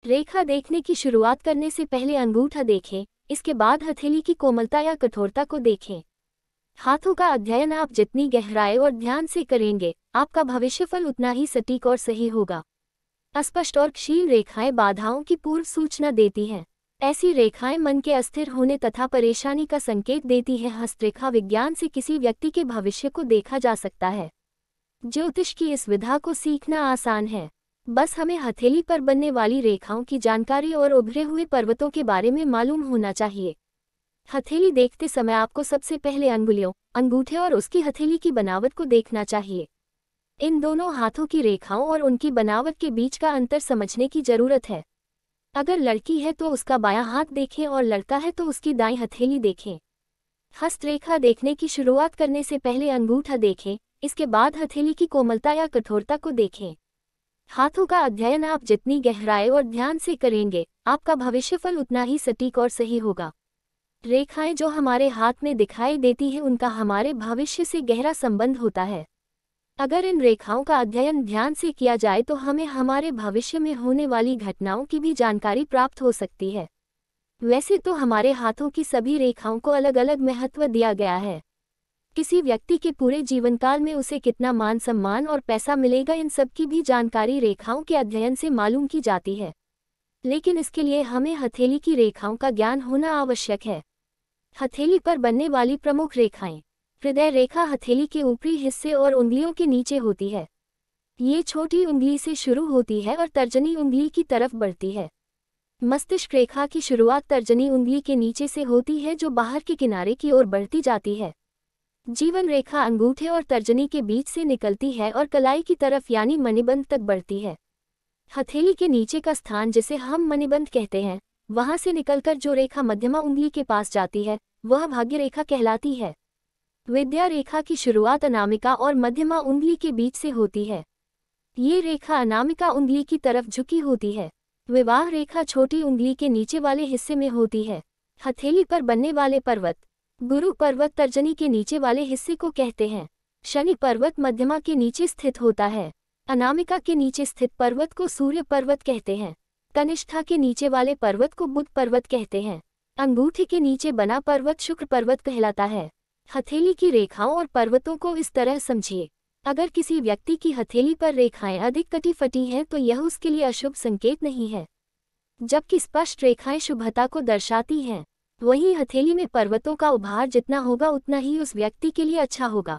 रेखा देखने की शुरुआत करने से पहले अंगूठा देखें, इसके बाद हथेली की कोमलता या कठोरता को देखें। हाथों का अध्ययन आप जितनी गहराई और ध्यान से करेंगे, आपका भविष्यफल उतना ही सटीक और सही होगा। अस्पष्ट और क्षीण रेखाएं बाधाओं की पूर्व सूचना देती हैं। ऐसी रेखाएं मन के अस्थिर होने तथा परेशानी का संकेत देती हैं। हस्तरेखा विज्ञान से किसी व्यक्ति के भविष्य को देखा जा सकता है। ज्योतिष की इस विधा को सीखना आसान है। बस हमें हथेली पर बनने वाली रेखाओं की जानकारी और उभरे हुए पर्वतों के बारे में मालूम होना चाहिए। हथेली देखते समय आपको सबसे पहले अंगुलियों, अंगूठे और उसकी हथेली की बनावट को देखना चाहिए। इन दोनों हाथों की रेखाओं और उनकी बनावट के बीच का अंतर समझने की जरूरत है। अगर लड़की है तो उसका बायां हाथ देखें और लड़का है तो उसकी दाईं हथेली देखें। हस्तरेखा देखने की शुरुआत करने से पहले अंगूठा देखें, इसके बाद हथेली की कोमलता या कठोरता को देखें। हाथों का अध्ययन आप जितनी गहराई और ध्यान से करेंगे, आपका भविष्यफल उतना ही सटीक और सही होगा। रेखाएं जो हमारे हाथ में दिखाई देती हैं, उनका हमारे भविष्य से गहरा संबंध होता है। अगर इन रेखाओं का अध्ययन ध्यान से किया जाए तो हमें हमारे भविष्य में होने वाली घटनाओं की भी जानकारी प्राप्त हो सकती है। वैसे तो हमारे हाथों की सभी रेखाओं को अलग अलग महत्व दिया गया है। किसी व्यक्ति के पूरे जीवनकाल में उसे कितना मान सम्मान और पैसा मिलेगा, इन सब की भी जानकारी रेखाओं के अध्ययन से मालूम की जाती है। लेकिन इसके लिए हमें हथेली की रेखाओं का ज्ञान होना आवश्यक है। हथेली पर बनने वाली प्रमुख रेखाएं। हृदय रेखा हथेली के ऊपरी हिस्से और उंगलियों के नीचे होती है। ये छोटी उंगली से शुरू होती है और तर्जनी उंगली की तरफ बढ़ती है। मस्तिष्क रेखा की शुरुआत तर्जनी उंगली के नीचे से होती है, जो बाहर के किनारे की ओर बढ़ती जाती है। जीवन रेखा अंगूठे और तर्जनी के बीच से निकलती है और कलाई की तरफ यानी मणिबंध तक बढ़ती है। हथेली के नीचे का स्थान, जिसे हम मणिबंध कहते हैं, वहां से निकलकर जो रेखा मध्यमा उंगली के पास जाती है, वह भाग्य रेखा कहलाती है। विद्या रेखा की शुरुआत अनामिका और मध्यमा उंगली के बीच से होती है। ये रेखा अनामिका उंगली की तरफ झुकी होती है। विवाह रेखा छोटी उंगली के नीचे वाले हिस्से में होती है। हथेली पर बनने वाले पर्वत। गुरु पर्वत तर्जनी के नीचे वाले हिस्से को कहते हैं। शनि पर्वत मध्यमा के नीचे स्थित होता है। अनामिका के नीचे स्थित पर्वत को सूर्य पर्वत कहते हैं। कनिष्ठा के नीचे वाले पर्वत को बुध पर्वत कहते हैं। अंगूठे के नीचे बना पर्वत शुक्र पर्वत कहलाता है। हथेली की रेखाओं और पर्वतों को इस तरह समझिए। अगर किसी व्यक्ति की हथेली पर रेखाएं अधिक कटी फटी हैं तो यह उसके लिए अशुभ संकेत नहीं है, जबकि स्पष्ट रेखाएं शुभता को दर्शाती हैं। वहीं हथेली में पर्वतों का उभार जितना होगा उतना ही उस व्यक्ति के लिए अच्छा होगा।